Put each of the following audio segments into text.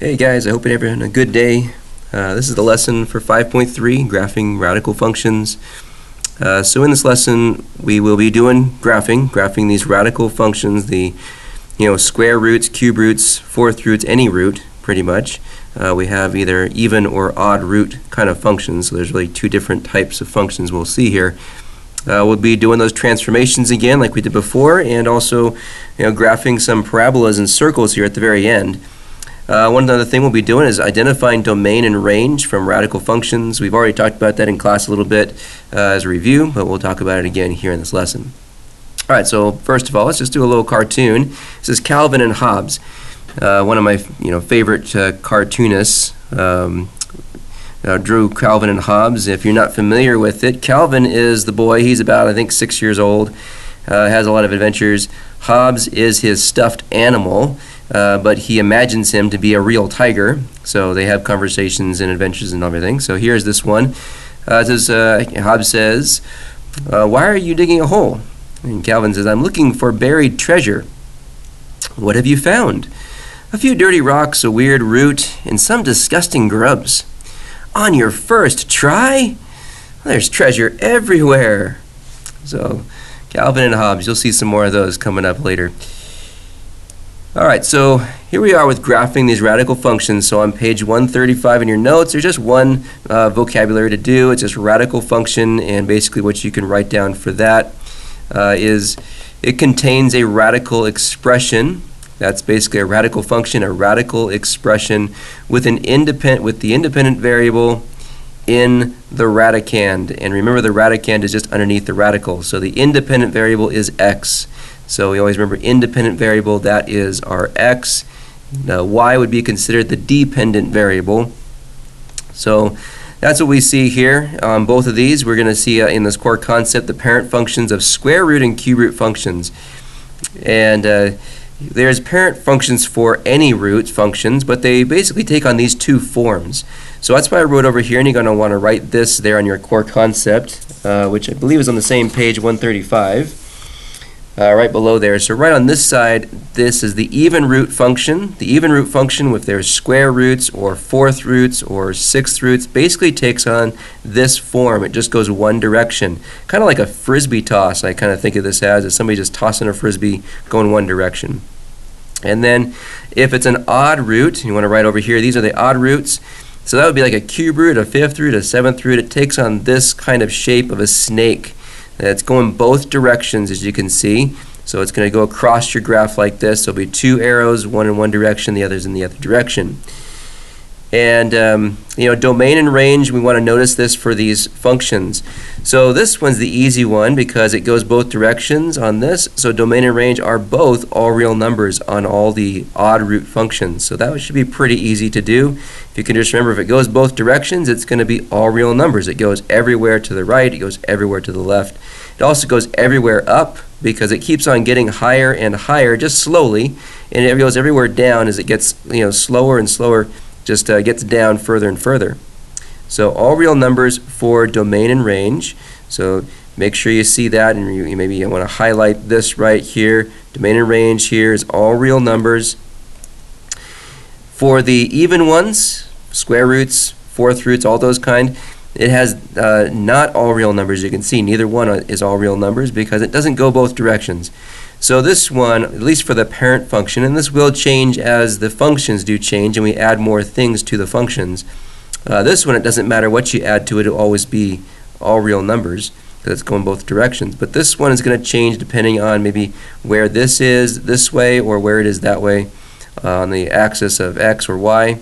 Hey guys, I hope you're having a good day. This is the lesson for 5.3, graphing radical functions. So in this lesson we will be doing graphing these radical functions, the square roots, cube roots, fourth roots, any root pretty much. We have either even or odd root kind of functions, so there's really two different types of functions we'll see here. We'll be doing those transformations again like we did before, and also graphing some parabolas and circles here at the very end. One other thing we'll be doing is identifying domain and range from radical functions. We've already talked about that in class a little bit as a review, but we'll talk about it again here in this lesson. Alright, so first of all, let's just do a little cartoon. This is Calvin and Hobbes, one of my favorite cartoonists. Drew Calvin and Hobbes. If you're not familiar with it, Calvin is the boy. He's about, I think, 6 years old. Has a lot of adventures. Hobbes is his stuffed animal. But he imagines him to be a real tiger, so they have conversations and adventures and everything. So here's this one. Hobbes says, "Why are you digging a hole?" And Calvin says, "I'm looking for buried treasure." "What have you found?" "A few dirty rocks, a weird root, and some disgusting grubs." "On your first try? There's treasure everywhere." So Calvin and Hobbes, you'll see some more of those coming up later. Alright, so here we are with graphing these radical functions. So on page 135 in your notes, there's just one vocabulary to do. It's just radical function, and basically what you can write down for that is it contains a radical expression. That's basically a radical function, a radical expression with the independent variable in the radicand. And remember, the radicand is just underneath the radical. So the independent variable is x. So we always remember independent variable, that is our x. Now y would be considered the dependent variable. So that's what we see here on both of these. We're going to see in this core concept the parent functions of square root and cube root functions. And there's parent functions for any root functions, but they basically take on these two forms. So that's why I wrote over here, and you're going to want to write this there on your core concept, which I believe is on the same page 135. Right below there. So right on this side, this is the even root function. The even root function, if there's square roots or fourth roots or sixth roots, basically takes on this form. It just goes one direction. Kind of like a frisbee toss, I kind of think of this as somebody just tossing a frisbee going one direction. And then if it's an odd root, you want to write over here, these are the odd roots. So that would be like a cube root, a fifth root, a seventh root. It takes on this kind of shape of a snake. It's going both directions, as you can see. So it's going to go across your graph like this. There'll be two arrows, one in one direction, the other's in the other direction. And domain and range, we want to notice this for these functions. So this one's the easy one because it goes both directions on this. So domain and range are both all real numbers on all the odd root functions. So that should be pretty easy to do. If you can just remember, if it goes both directions, it's going to be all real numbers. It goes everywhere to the right, it goes everywhere to the left. It also goes everywhere up because it keeps on getting higher and higher, just slowly, and it goes everywhere down as it gets slower and slower, just gets down further and further. So all real numbers for domain and range. So make sure you see that, and maybe you want to highlight this right here. Domain and range here is all real numbers. For the even ones, square roots, fourth roots, all those kind, it has not all real numbers. You can see neither one is all real numbers because it doesn't go both directions. So this one, at least for the parent function, and this will change as the functions do change and we add more things to the functions. This one, it doesn't matter what you add to it, it'll always be all real numbers because it's going both directions. But this one is going to change depending on maybe where this is this way or where it is that way on the axis of x or y.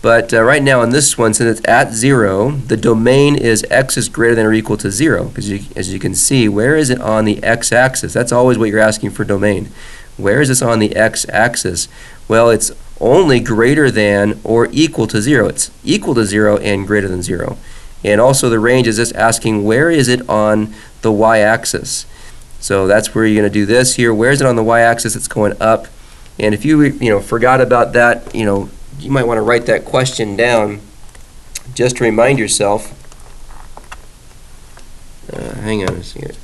But right now on this one, since it's at 0, the domain is x is greater than or equal to 0. Because as you can see, where is it on the x-axis? That's always what you're asking for domain. Where is this on the x-axis? Well, it's only greater than or equal to 0. It's equal to 0 and greater than 0. And also the range is just asking where is it on the y-axis. So that's where you're going to do this here. Where is it on the y-axis? It's going up. And if you forgot about that, you might want to write that question down just to remind yourself. Hang on a second.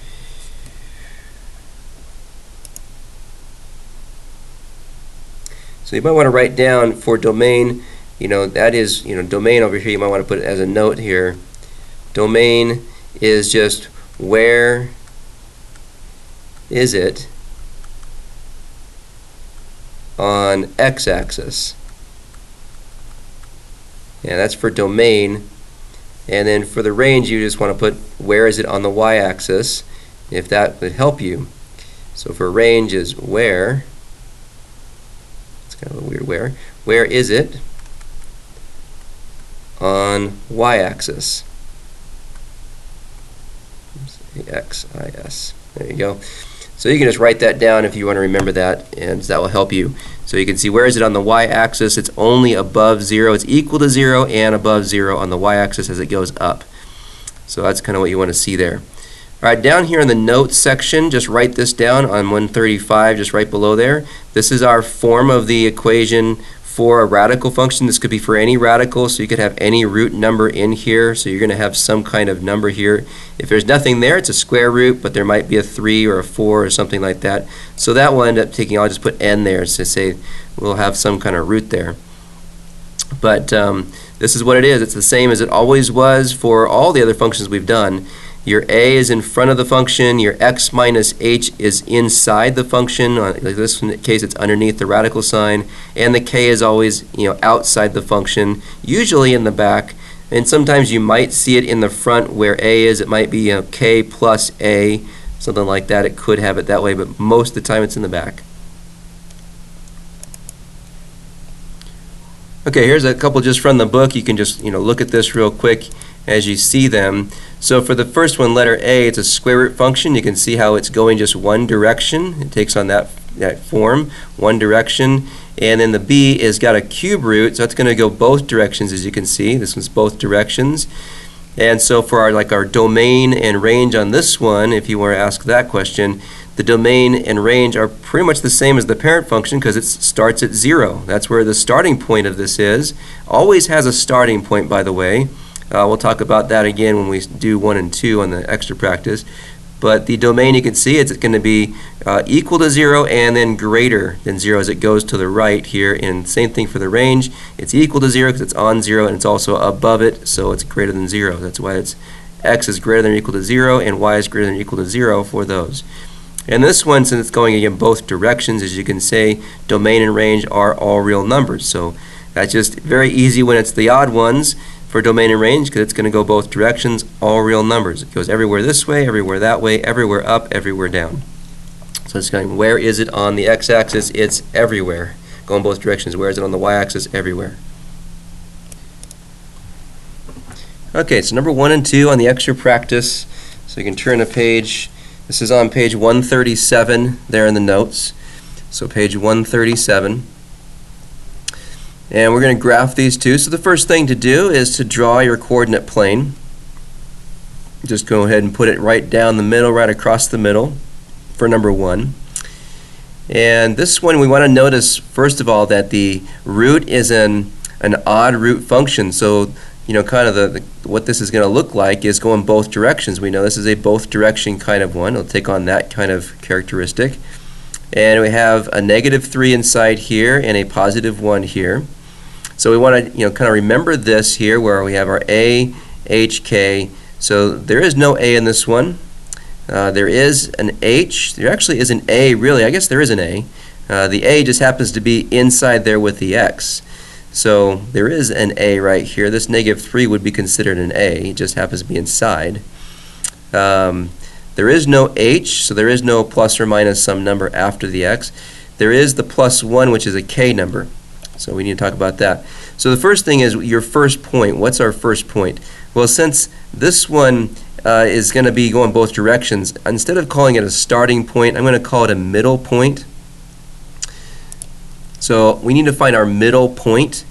So you might want to write down for domain, that is, domain over here, you might want to put it as a note here. Domain is just where is it on x-axis. Yeah, that's for domain. And then for the range, you just want to put where is it on the y-axis, if that would help you. So for range is where, it's kind of a weird where is it on y-axis? X-I-S. There you go. So you can just write that down if you want to remember that, and that will help you. So you can see where is it on the y-axis. It's only above 0. It's equal to 0 and above 0 on the y-axis as it goes up. So that's kind of what you want to see there. All right, down here in the notes section, just write this down on 135, just right below there. This is our form of the equation for a radical function. This could be for any radical, so you could have any root number in here. So you're going to have some kind of number here. If there's nothing there, it's a square root, but there might be a 3 or a 4 or something like that. So that will end up taking, I'll just put n there to say we'll have some kind of root there. But this is what it is. It's the same as it always was for all the other functions we've done. Your a is in front of the function, your x minus h is inside the function, like this case it's underneath the radical sign, and the k is always outside the function, usually in the back, and sometimes you might see it in the front where a is. It might be k plus a, something like that. It could have it that way, but most of the time it's in the back. Okay, here's a couple just from the book. You can just look at this real quick as you see them. So for the first one, letter A, it's a square root function. You can see how it's going just one direction. It takes on that form, one direction. And then the B is got a cube root, so it's going to go both directions, as you can see. This one's both directions. And so for our domain and range on this one, if you want to ask that question, the domain and range are pretty much the same as the parent function because it starts at 0. That's where the starting point of this is. Always has a starting point, by the way. We'll talk about that again when we do 1 and 2 on the extra practice. But the domain, you can see it's going to be equal to 0 and then greater than 0 as it goes to the right here. And same thing for the range. It's equal to 0 because it's on 0 and it's also above it, so it's greater than 0. That's why it's x is greater than or equal to 0 and y is greater than or equal to 0 for those. And this one, since it's going in both directions, as you can say, domain and range are all real numbers. So that's just very easy when it's the odd ones for domain and range because it's going to go both directions, all real numbers. It goes everywhere this way, everywhere that way, everywhere up, everywhere down. So it's going, where is it on the x-axis? It's everywhere. Going both directions. Where is it on the y-axis? Everywhere. Okay, so number 1 and 2 on the extra practice. So you can turn a page. This is on page 137 there in the notes. So page 137. And we're going to graph these two. So the first thing to do is to draw your coordinate plane. Just go ahead and put it right down the middle, right across the middle for number 1. And this one we want to notice, first of all, that the root is an odd root function. So kind of what this is going to look like is going both directions. We know this is a both direction kind of one. It'll take on that kind of characteristic. And we have a -3 inside here and a +1 here. So we want to kind of remember this here where we have our A, H, K. So there is no A in this one. There is an H. There actually is an A, really. I guess there is an A. The A just happens to be inside there with the X. So there is an A right here. This -3 would be considered an A. It just happens to be inside. There is no H, so there is no plus or minus some number after the X. There is the +1, which is a K number. So we need to talk about that. So the first thing is your first point. What's our first point? Well, since this one is going to be going both directions, instead of calling it a starting point, I'm going to call it a middle point. So we need to find our middle point.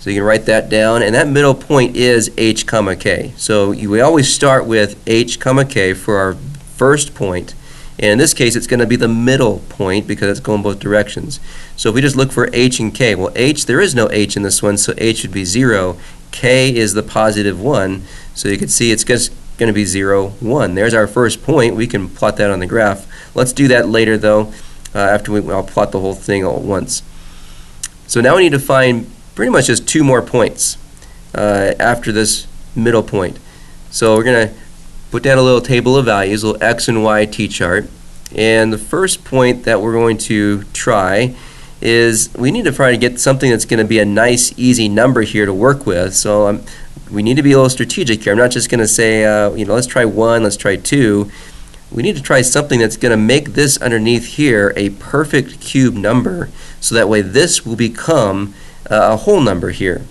So you can write that down, and that middle point is h comma k. So we always start with h comma k for our first point, and in this case it's going to be the middle point because it's going both directions. So if we just look for h and k, well h, there is no h in this one, so h would be 0. K is the +1, so you can see it's just going to be 0, 1. There's our first point. We can plot that on the graph. Let's do that later though, after I'll plot the whole thing all at once. So now we need to find pretty much just 2 more points after this middle point. So we're going to put down a little table of values, a little x and y t-chart. And the first point that we're going to try is we need to try to get something that's going to be a nice, easy number here to work with. So we need to be a little strategic here. I'm not just going to say, let's try 1, let's try 2. We need to try something that's going to make this underneath here a perfect cube number, so that way this will become a whole number here.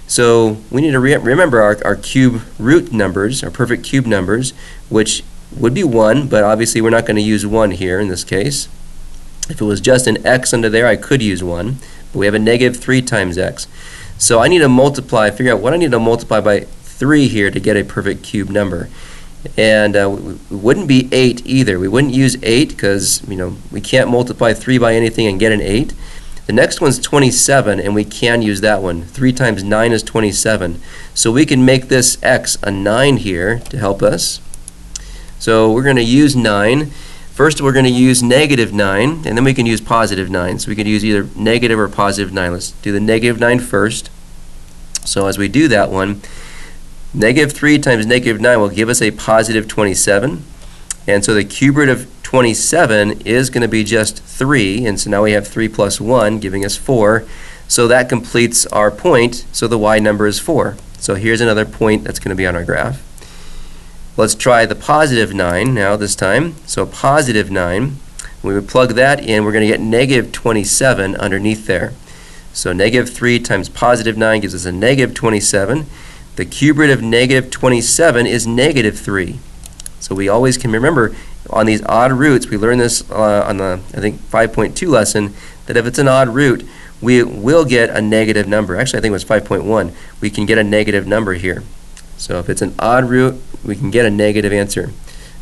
So we need to remember our cube root numbers, our perfect cube numbers, which would be 1, but obviously we're not going to use 1 here in this case. If it was just an x under there, I could use 1, but we have a negative 3 times x. So I need to figure out what I need to multiply by 3 here to get a perfect cube number. And it wouldn't be 8 either. We wouldn't use 8 because we can't multiply 3 by anything and get an 8. The next one's 27, and we can use that one. 3 times 9 is 27. So we can make this x a 9 here to help us. So we're going to use 9. First we're going to use negative 9, and then we can use positive 9. So we can use either negative or positive 9. Let's do the negative 9 first. So as we do that one, negative 3 times negative 9 will give us a positive 27. And so the cube root of 27 is going to be just 3. And so now we have 3 plus 1 giving us 4. So that completes our point. So the y number is 4. So here's another point that's going to be on our graph. Let's try the positive 9 now this time. So positive 9, we would plug that in, we're going to get negative 27 underneath there. So negative 3 times positive 9 gives us a negative 27. The cube root of negative 27 is negative 3. So we always can remember on these odd roots, we learned this on the, I think, 5.2 lesson, that if it's an odd root, we will get a negative number. Actually, I think it was 5.1. We can get a negative number here. So if it's an odd root, we can get a negative answer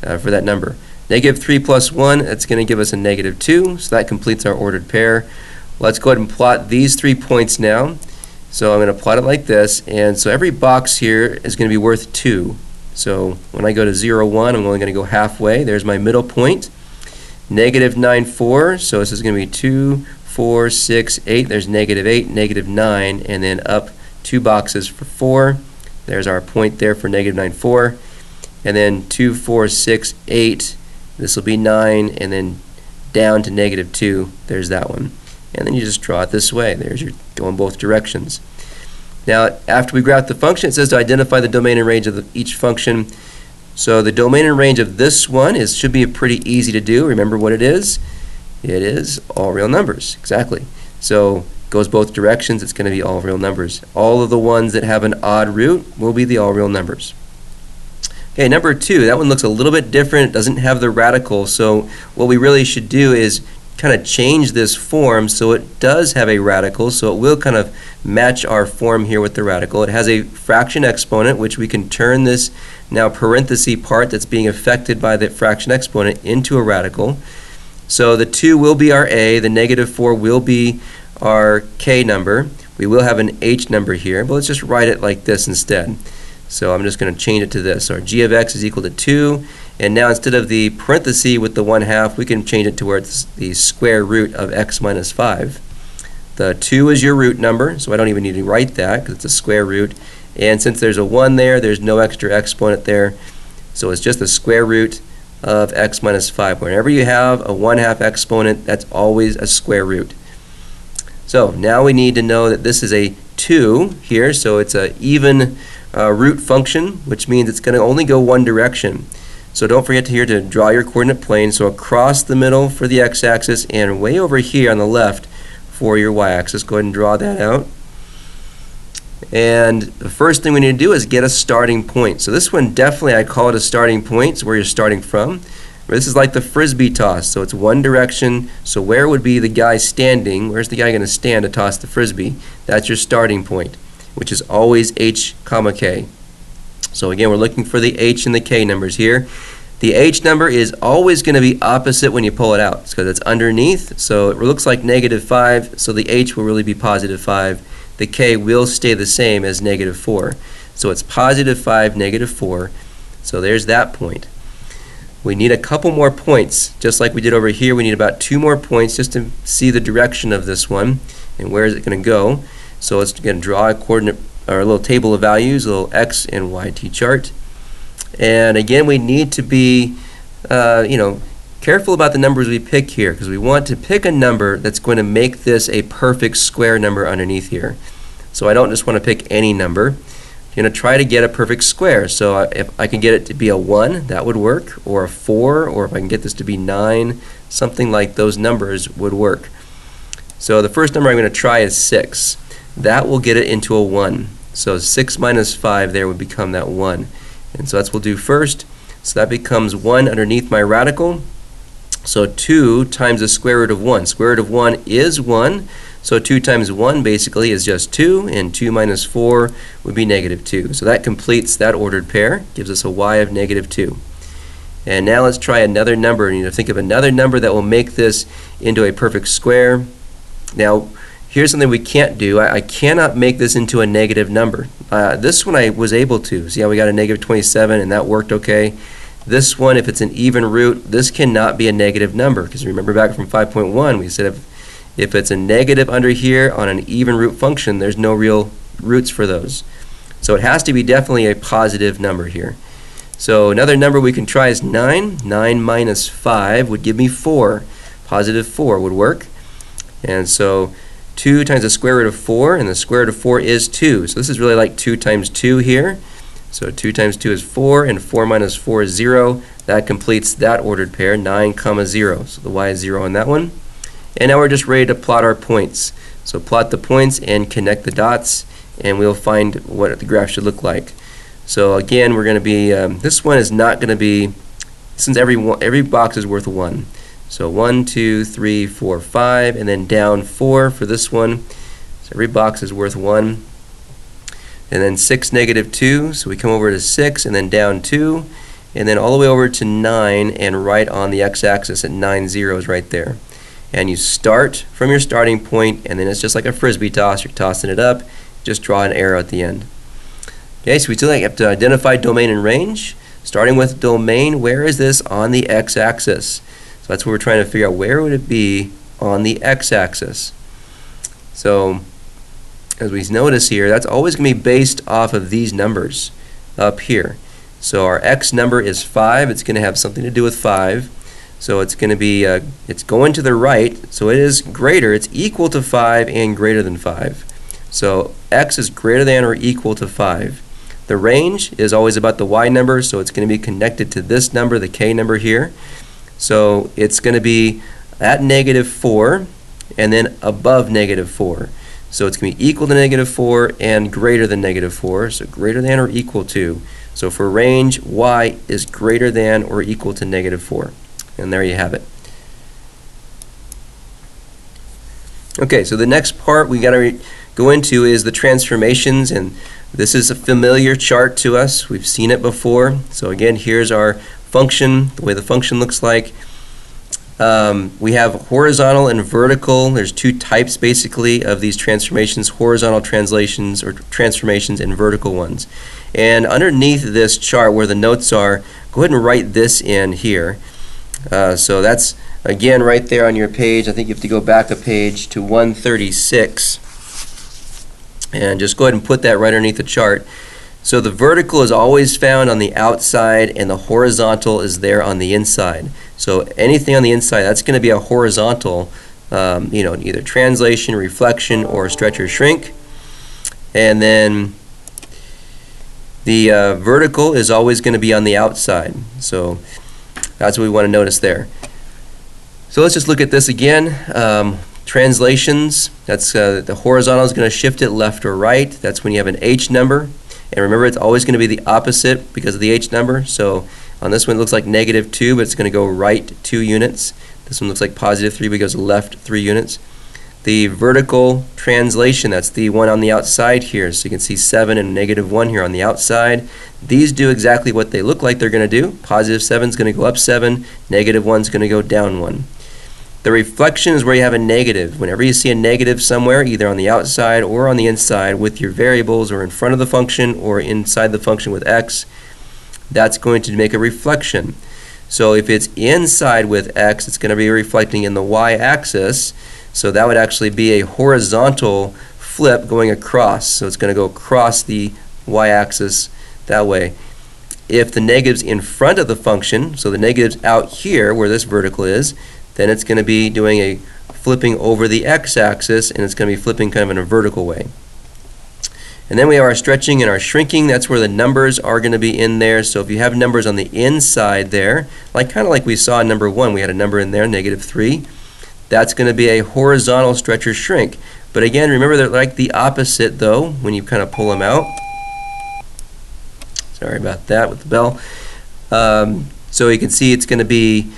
for that number. Negative 3 plus 1, that's going to give us a negative 2, so that completes our ordered pair. Let's go ahead and plot these 3 points now. So I'm going to plot it like this, and so every box here is going to be worth 2. So when I go to 0, 1, I'm only going to go halfway. There's my middle point. Negative 9, 4, so this is going to be 2, 4, 6, 8. There's negative 8, negative 9, and then up 2 boxes for 4. There's our point there for negative 9, 4. And then 2, 4, 6, 8. This will be 9. And then down to negative 2. There's that one. And then you just draw it this way. There's your going both directions. Now, after we graph the function, it says to identify the domain and range of each function. So the domain and range of this one should be pretty easy to do. Remember what it is? It is all real numbers. Exactly. So goes both directions, it's going to be all real numbers. All of the ones that have an odd root will be the all real numbers. Okay, number 2, that one looks a little bit different. It doesn't have the radical, so what we really should do is kind of change this form so it does have a radical, so it will kind of match our form here with the radical. It has a fraction exponent, which we can turn this now parenthesis part that's being affected by the fraction exponent into a radical. So the 2 will be our a, the negative 4 will be our k number. We will have an h number here, but let's just write it like this instead. So I'm just going to change it to this. So our g of x is equal to 2, and now instead of the parenthesis with the 1/2, we can change it to where it's the square root of x minus 5. The 2 is your root number, so I don't even need to write that because it's a square root. And since there's a 1 there, there's no extra exponent there, so it's just the square root of x minus 5. Whenever you have a 1/2 exponent, that's always a square root. So now we need to know that this is a 2 here, so it's an even root function, which means it's going to only go one direction. So don't forget to draw your coordinate plane. So across the middle for the x-axis and way over here on the left for your y-axis. Go ahead and draw that out. And the first thing we need to do is get a starting point. So this one definitely, I call it a starting point. It's where you're starting from. This is like the frisbee toss, so it's one direction. So where would be the guy standing? Where's the guy going to stand to toss the frisbee? That's your starting point, which is always h comma k. So again, we're looking for the h and the k numbers here. The h number is always going to be opposite when you pull it out because it's underneath. So it looks like negative 5, so the h will really be positive 5. The k will stay the same as negative 4. So it's positive 5, negative 4. So there's that point. We need a couple more points, just like we did over here. We need about 2 more points just to see the direction of this one. and where is it going to go. So it's going to draw a coordinate or a little table of values, a little x and y t-chart. And again, we need to be careful about the numbers we pick here, because we want to pick a number that's going to make this a perfect square number underneath here. So I don't just want to pick any number. I'm going to try to get a perfect square. So if I can get it to be a 1, that would work, or a 4, or if I can get this to be 9, something like those numbers would work. So the first number I'm going to try is 6. That will get it into a 1. So 6 minus 5 there would become that 1. And so that's what we'll do first. So that becomes 1 underneath my radical. So 2 times the square root of 1. Square root of 1 is 1. So 2 times 1 basically is just 2, and 2 minus 4 would be negative 2. So that completes that ordered pair, gives us a y of negative 2. And now let's try another number. You need to think of another number that will make this into a perfect square. Now, here's something we can't do. I cannot make this into a negative number. This one I was able to. See how we got a negative 27, and that worked okay. This one, if it's an even root, this cannot be a negative number, because remember back from 5.1, we said if it's a negative under here on an even root function, there's no real roots for those. So it has to be definitely a positive number here. So another number we can try is 9. 9 minus 5 would give me 4. Positive 4 would work. And so 2 times the square root of 4, and the square root of 4 is 2. So this is really like 2 times 2 here. So 2 times 2 is 4, and 4 minus 4 is 0. That completes that ordered pair, 9, 0. So the y is 0 on that one. And now we're just ready to plot our points. So plot the points and connect the dots, and we'll find what the graph should look like. So again, we're going to be, this one is not going to be, since every box is worth 1. So 1, 2, 3, 4, 5, and then down 4 for this one. So every box is worth 1. And then 6, negative 2, so we come over to 6, and then down 2, and then all the way over to 9, and right on the x-axis at 9 zeros right there. And you start from your starting point, and then it's just like a frisbee toss. You're tossing it up, just draw an arrow at the end. Okay, so we still have to identify domain and range. Starting with domain, where is this on the x-axis? So that's what we're trying to figure out. Where would it be on the x-axis? So as we notice here, that's always going to be based off of these numbers up here. So our x number is 5. It's going to have something to do with 5. So it's going to be, it's going to the right, so it is greater. It's equal to 5 and greater than 5. So x is greater than or equal to 5. The range is always about the y number, so it's going to be connected to this number, the k number here. So it's going to be at negative 4 and then above negative 4. So it's going to be equal to negative 4 and greater than negative 4, so greater than or equal to. So for range, y is greater than or equal to negative 4. And there you have it. Okay, so the next part we got to go into is the transformations, and this is a familiar chart to us. We've seen it before. So again, here's our function, the way the function looks like. We have horizontal and vertical. There's two types basically of these transformations: horizontal translations or transformations and vertical ones. And underneath this chart where the notes are, go ahead and write this in here. So that's again right there on your page. I think you have to go back a page to 136 and just go ahead and put that right underneath the chart. So the vertical is always found on the outside and the horizontal is there on the inside. So anything on the inside, that's going to be a horizontal, either translation, reflection, or stretch or shrink. And then the vertical is always going to be on the outside. So that's what we want to notice there. So let's just look at this again. Translations, that's the horizontal is going to shift it left or right. That's when you have an H number. And remember, it's always going to be the opposite because of the H number. So on this one it looks like negative 2, but it's going to go right 2 units. This one looks like positive 3, but it goes left 3 units. The vertical translation, that's the one on the outside here. So you can see 7 and negative 1 here on the outside. These do exactly what they look like they're going to do. Positive 7 is going to go up 7, negative 1 is going to go down 1. The reflection is where you have a negative. Whenever you see a negative somewhere, either on the outside or on the inside with your variables, or in front of the function or inside the function with x, that's going to make a reflection. So if it's inside with x, it's going to be reflecting in the y-axis. So that would actually be a horizontal flip going across. So it's going to go across the y-axis that way. If the negative's in front of the function, so the negative's out here where this vertical is, then it's going to be doing a flipping over the x-axis, and it's going to be flipping kind of in a vertical way. And then we have our stretching and our shrinking. That's where the numbers are going to be in there. So if you have numbers on the inside there, kind of like we saw in number 1, we had a number in there, -3. That's going to be a horizontal stretch or shrink. But again, remember they're like the opposite though when you kind of pull them out. Sorry about that with the bell. So you can see it's going to be,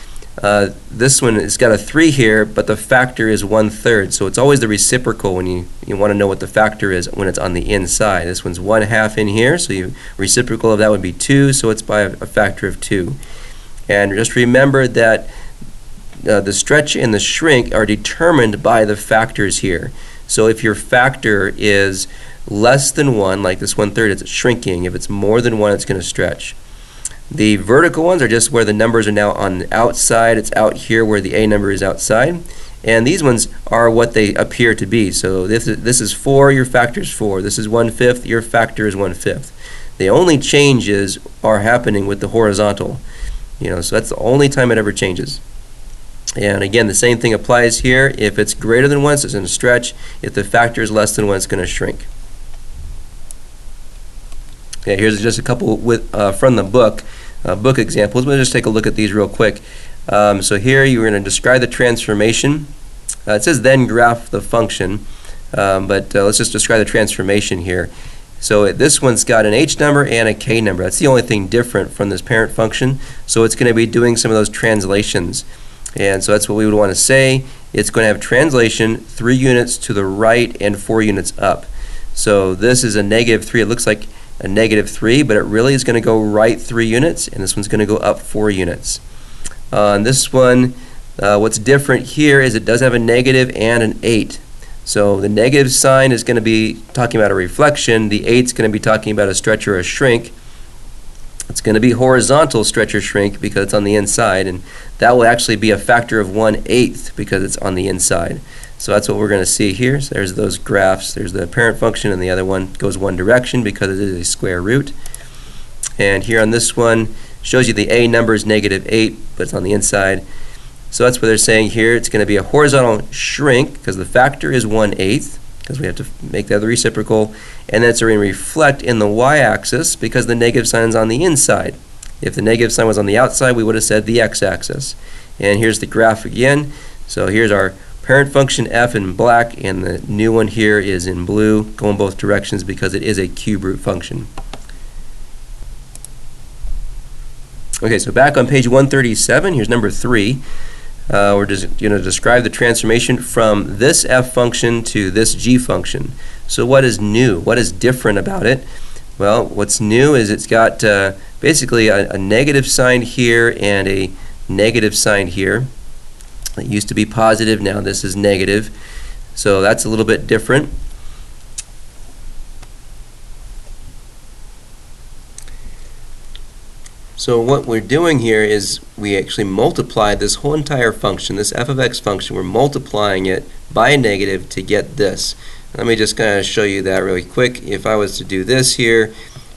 this one has got a 3 here, but the factor is 1/3. So it's always the reciprocal when you want to know what the factor is when it's on the inside. This one's 1/2 in here, so the reciprocal of that would be 2, so it's by a factor of 2. And just remember that the stretch and the shrink are determined by the factors here. So if your factor is less than 1, like this 1/3, it's shrinking. If it's more than 1, it's going to stretch. The vertical ones are just where the numbers are now on the outside. It's out here where the A number is outside. And these ones are what they appear to be. So this is 4, your factor is 4. This is 1/5, your factor is 1/5. The only changes are happening with the horizontal. So that's the only time it ever changes. And again, the same thing applies here. If it's greater than 1, so it's going to stretch. If the factor is less than 1, it's going to shrink. Okay, here's just a couple from the book examples. We'll just take a look at these real quick. So here you're going to describe the transformation. It says then graph the function, but let's just describe the transformation here. So this one's got an H number and a K number. That's the only thing different from this parent function. So it's going to be doing some of those translations. And so that's what we would want to say. It's going to have translation 3 units to the right and 4 units up. So this is a -3. It looks like a -3, but it really is going to go right 3 units, and this one's going to go up 4 units. On this one, what's different here is it does have a negative and an 8. So the negative sign is going to be talking about a reflection. The 8 is going to be talking about a stretch or a shrink. It's going to be horizontal stretch or shrink because it's on the inside, and that will actually be a factor of 1/8 because it's on the inside. So that's what we're going to see here. So there's those graphs. There's the parent function, and the other one goes one direction because it is a square root. And here on this one, shows you the A number is -8, but it's on the inside. So that's what they're saying here. It's going to be a horizontal shrink because the factor is 1/8, because we have to make the other reciprocal, and then it's going to reflect in the y-axis because the negative sign is on the inside. If the negative sign was on the outside, we would have said the x-axis. And here's the graph again. So here's our parent function f in black, and the new one here is in blue, going both directions because it is a cube root function. Okay, so back on page 137, here's number 3. We're just going to describe the transformation from this f function to this g function. So what is new? What is different about it? Well, what's new is it's got basically a negative sign here and a negative sign here. It used to be positive, now this is negative. So that's a little bit different. So what we're doing here is we actually multiply this whole entire function, this f of x function, we're multiplying it by a negative to get this. Let me just kind of show you that really quick. If I was to do this here,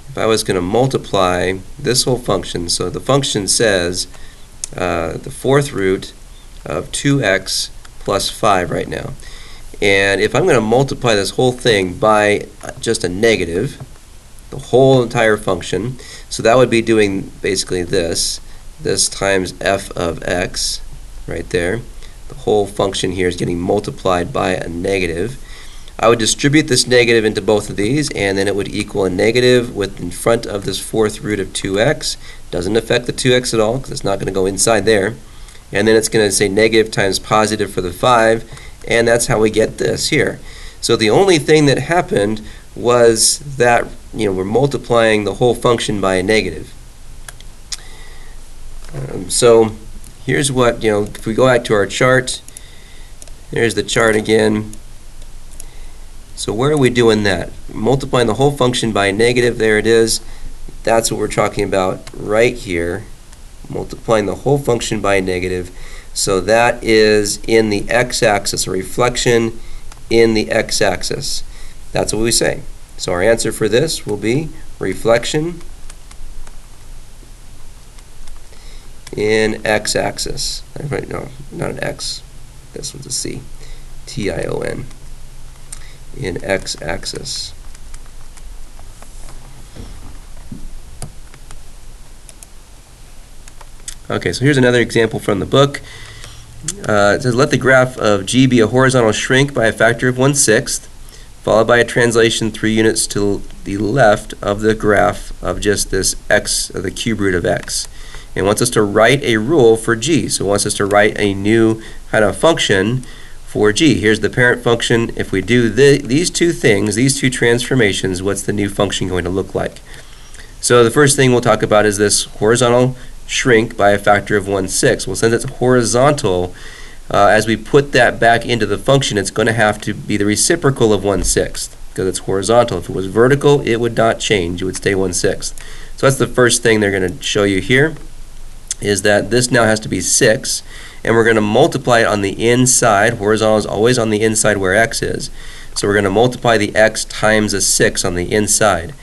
if I was going to multiply this whole function, so the function says the 4th root of 2x plus 5 right now. And if I'm going to multiply this whole thing by just a negative, the whole entire function, so that would be doing basically this times f of x right there. The whole function here is getting multiplied by a negative. I would distribute this negative into both of these, and then it would equal a negative with in front of this 4th root of 2x. Doesn't affect the 2x at all because it's not going to go inside there. And then it's going to say negative times positive for the 5, and that's how we get this here. So the only thing that happened was that we're multiplying the whole function by a negative. So here's what, if we go back to our chart, there's the chart again. So where are we doing that? Multiplying the whole function by a negative, there it is. That's what we're talking about right here. Multiplying the whole function by a negative. So that is in the x-axis, a reflection in the x-axis. That's what we say. So our answer for this will be reflection in x-axis. No, not an x. This one's a C. T-I-O-N. In x-axis. Okay, so here's another example from the book. It says, let the graph of G be a horizontal shrink by a factor of 1/6, followed by a translation 3 units to the left of the graph of just this x, the cube root of x. And wants us to write a rule for G. So it wants us to write a new kind of function for G. Here's the parent function. If we do these two things, these two transformations, what's the new function going to look like? So the first thing we'll talk about is this horizontal shrink by a factor of 1/6. Well, since it's horizontal, as we put that back into the function, it's going to have to be the reciprocal of 1/6 because it's horizontal. If it was vertical, it would not change. It would stay 1/6. So that's the first thing they're going to show you here, is that this now has to be 6, and we're going to multiply it on the inside. Horizontal is always on the inside where x is. So we're going to multiply the x times a 6 on the inside.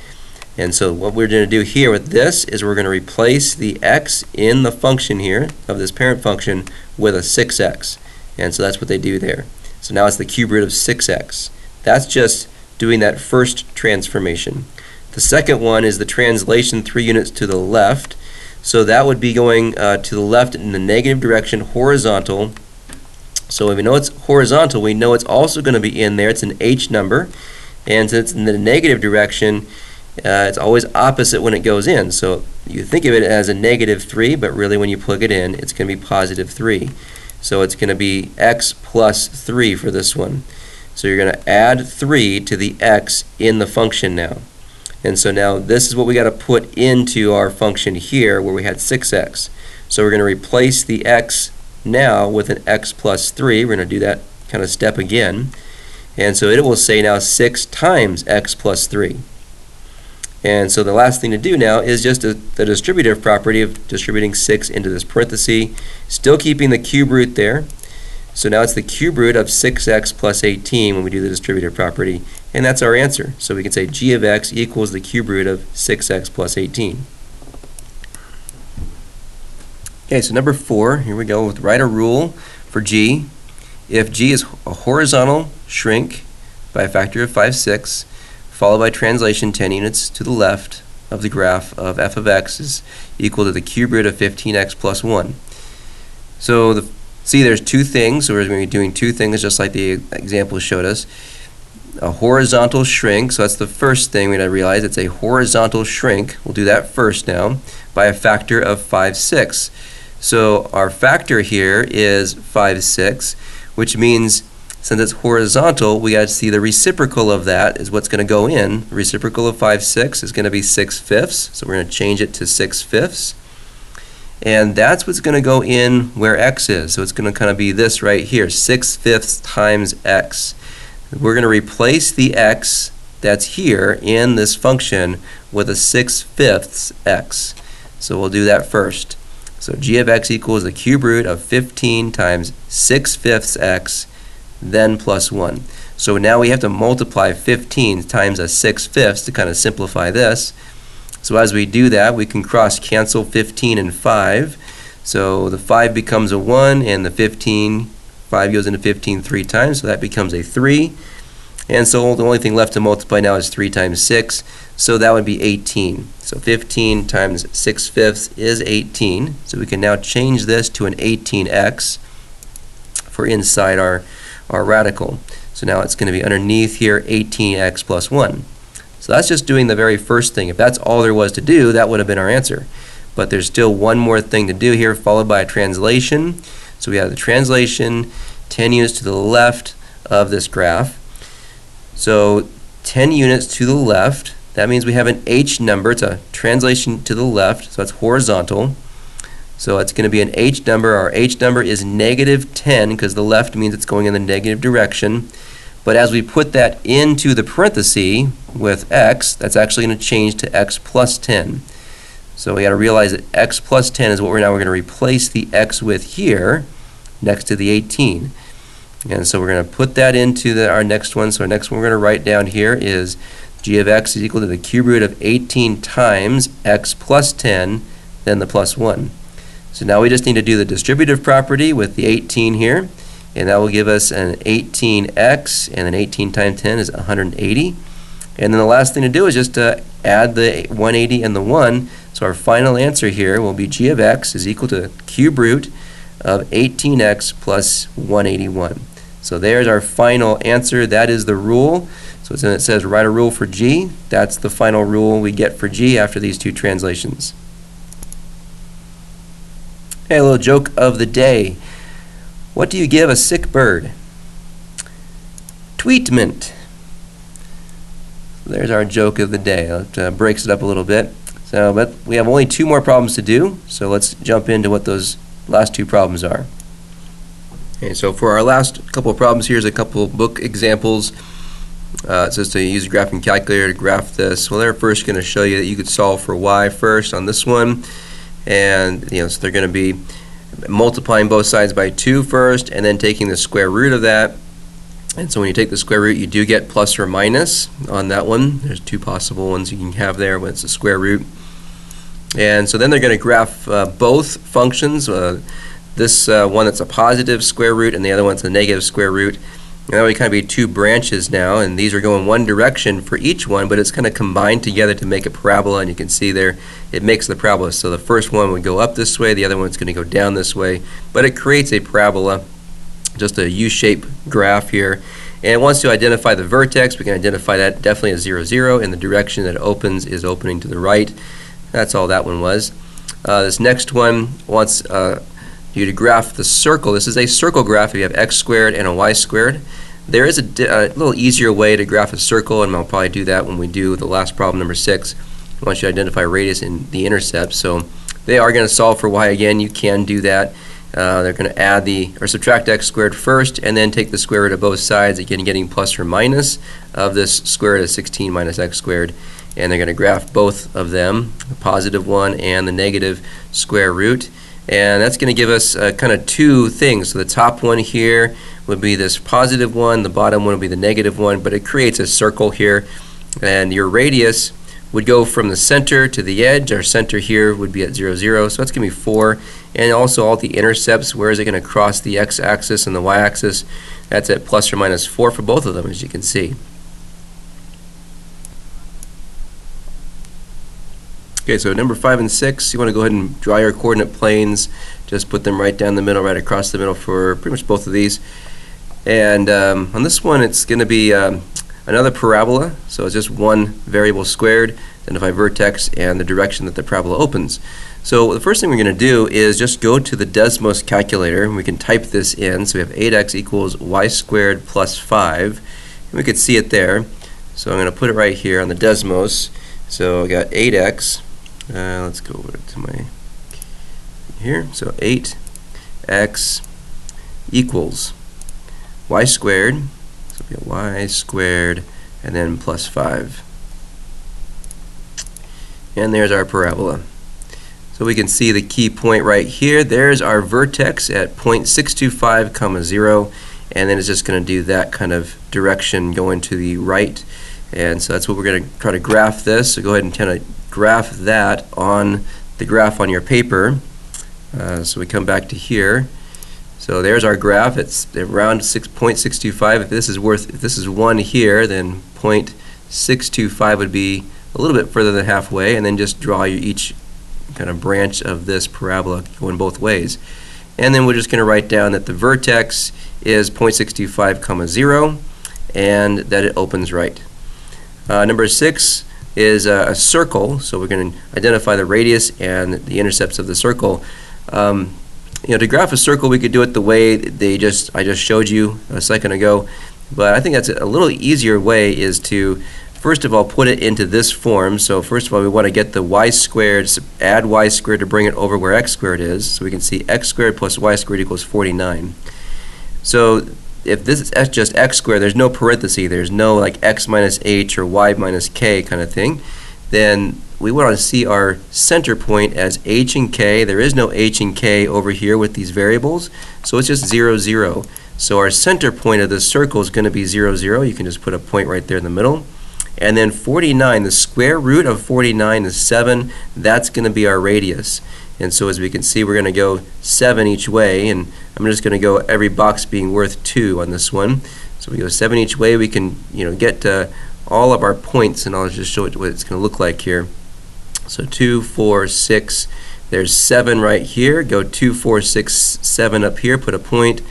And so what we're going to do here with this is we're going to replace the x in the function here of this parent function with a 6x. And so that's what they do there. So now it's the cube root of 6x. That's just doing that first transformation. The second one is the translation 3 units to the left. So that would be going to the left in the negative direction, horizontal. So if we know it's horizontal, we know it's also going to be in there. It's an h number. And since it's in the negative direction, it's always opposite when it goes in. So you think of it as a -3, but really when you plug it in, it's going to be +3. So it's going to be x plus 3 for this one. So you're going to add 3 to the x in the function now. And so now this is what we got to put into our function here where we had 6x. So we're going to replace the x now with an x plus 3. We're going to do that kind of step again. And so it will say now 6 times x plus 3. And so the last thing to do now is just the distributive property of distributing 6 into this parenthesis, still keeping the cube root there. So now it's the cube root of 6x plus 18 when we do the distributive property, and that's our answer. So we can say g of x equals the cube root of 6x plus 18. Okay, so number 4, here we go with write a rule for G. If G is a horizontal shrink by a factor of 5/6, followed by translation 10 units to the left of the graph of f of x is equal to the cube root of 15x plus 1. So see, there's two things, so we're going to be doing two things just like the example showed us. A horizontal shrink, so that's the first thing we got to realize, it's a horizontal shrink. We'll do that first now by a factor of 5/6. So our factor here is 5/6, which means since it's horizontal, we got to see the reciprocal of that is what's going to go in. The reciprocal of 5/6 is going to be 6/5, so we're going to change it to 6/5. And that's what's going to go in where x is. So it's going to kind of be this right here, 6/5 times x. We're going to replace the x that's here in this function with a 6/5 x. So we'll do that first. So g of x equals the cube root of 15 times 6/5 x, then plus 1. So now we have to multiply 15 times a 6/5 to kind of simplify this. So as we do that, we can cross cancel 15 and 5. So the 5 becomes a 1, and the 5 goes into 15 3 times, so that becomes a 3. And so the only thing left to multiply now is 3 times 6, so that would be 18. So 15 times 6/5 is 18. So we can now change this to an 18x for inside our radical. So now it's going to be underneath here 18x plus 1. So that's just doing the very first thing. If that's all there was to do, that would have been our answer. But there's still one more thing to do here, followed by a translation. So we have the translation 10 units to the left of this graph. So 10 units to the left, that means we have an h number. It's a translation to the left, so that's horizontal. So it's going to be an h number. Our h number is -10 because the left means it's going in the negative direction. But as we put that into the parenthesis with x, that's actually going to change to x plus 10. So we got to realize that x plus 10 is what we're going to replace the x with here. next to the 18. And so we're going to put that into our next one. So our next one we're going to write down here is g of x is equal to the cube root of 18 times x plus 10, then the plus 1. So now we just need to do the distributive property with the 18 here, and that will give us an 18x, and then 18 times 10 is 180. And then the last thing to do is just add the 180 and the 1. So our final answer here will be g of x is equal to cube root of 18x plus 181. So there's our final answer. That is the rule. So it says write a rule for g. That's the final rule we get for g after these two translations. Okay, a little joke of the day. What do you give a sick bird? Tweetment. So there's our joke of the day. That breaks it up a little bit. So, but we have only 2 more problems to do. So let's jump into what those last 2 problems are. Okay, so for our last couple of problems, here's a couple book examples. It says to use a graphing calculator to graph this. Well, they're first going to show you that you could solve for y first on this one. And so they're going to be multiplying both sides by 2 first, and then taking the square root of that. And so when you take the square root, you do get plus or minus on that one. There's 2 possible ones you can have there when it's a square root. And so then they're going to graph both functions. This one that's a positive square root, and the other one's a negative square root. And that would kind of be 2 branches now, and these are going one direction for each one, but it's kind of combined together to make a parabola, and you can see there it makes the parabola. So the first one would go up this way, the other one's going to go down this way, but it creates a parabola, just a U-shaped graph here. And it wants to identify the vertex. We can identify that definitely as 0, 0, and the direction that it opens is opening to the right. That's all that one was. This next one wants you to graph the circle. This is a circle graph. You have x squared and a y squared. There is a little easier way to graph a circle, and I'll probably do that when we do the last problem, number 6. I want you to identify radius and the intercept. So they are going to solve for y again. You can do that. They're going to add or subtract x squared first, and then take the square root of both sides, again getting plus or minus of this square root of 16 minus x squared. And they're going to graph both of them, the positive one and the negative square root. And that's going to give us kind of 2 things. So the top one here would be this positive one, the bottom one would be the negative one, but it creates a circle here. And your radius would go from the center to the edge. Our center here would be at 0, 0, so that's going to be 4. And also all the intercepts, where is it going to cross the x-axis and the y-axis? That's at plus or minus 4 for both of them, as you can see. Okay, so number 5 and 6, you want to go ahead and draw your coordinate planes. Just put them right down the middle, right across the middle for pretty much both of these. And on this one, it's going to be another parabola. So it's just one variable squared, identify vertex, and the direction that the parabola opens. So the first thing we're going to do is just go to the Desmos calculator, and we can type this in. So we have 8x equals y squared plus 5. And we could see it there. So I'm going to put it right here on the Desmos. So I got 8x. Let's go over to my here. So 8x equals y squared. So we got y squared and then plus 5. And there's our parabola. So we can see the key point right here. There's our vertex at 0.625, 0, and then it's just going to do that kind of direction going to the right. And so that's what we're going to try to graph this. So go ahead and kind of graph that on the graph on your paper. So we come back to here. So there's our graph. It's around 0.625. If this is 1 here, then 0.625 would be a little bit further than halfway, and then just draw each kind of branch of this parabola going both ways. And then we're just going to write down that the vertex is 0.625, 0, and that it opens right. Number 6 is a circle, so we're going to identify the radius and the intercepts of the circle. To graph a circle, we could do it the way I just showed you a second ago, but I think that's a little easier way is to first of all put it into this form. So first of all, we want to get the y squared, add y squared to bring it over where x squared is. So we can see x squared plus y squared equals 49. So if this is just x squared, there's no parenthesis. There's no like x minus h or y minus k kind of thing. then we want to see our center point as h and k. There is no h and k over here with these variables, so it's just 0, 0. So our center point of this circle is going to be 0, 0. You can just put a point right there in the middle. And then 49, the square root of 49 is 7. That's going to be our radius. And so as we can see, we're going to go 7 each way, and I'm just going to go every box being worth 2 on this one. So we go 7 each way. We can get all of our points, and I'll just show it what it's going to look like here. So 2, 4, 6. There's 7 right here. Go 2, 4, 6, 7 up here. Put a point,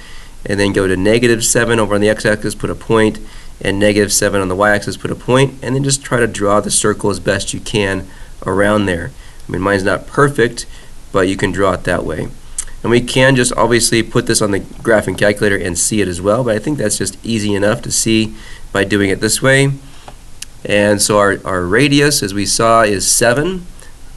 and then go to -7 over on the x-axis. Put a point, and -7 on the y-axis. Put a point, and then just try to draw the circle as best you can around there. I mean, mine's not perfect, but you can draw it that way. And we can just obviously put this on the graphing calculator and see it as well, but I think that's just easy enough to see by doing it this way. And so our radius, as we saw, is 7.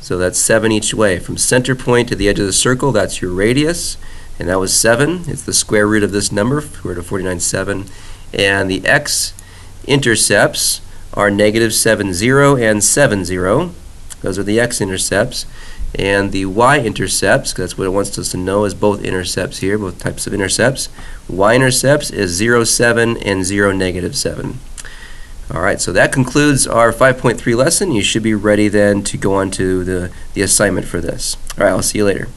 So that's 7 each way. From center point to the edge of the circle, that's your radius. And that was 7. It's the square root of this number, square root of 49 is 7. And the x-intercepts are -7, 0 and 7, 0. Those are the x-intercepts. And the y-intercepts, that's what it wants us to know, is both intercepts here, both types of intercepts. Y-intercepts is 0, 7 and 0, -7. Alright, so that concludes our 5.3 lesson. You should be ready then to go on to the assignment for this. Alright, I'll see you later.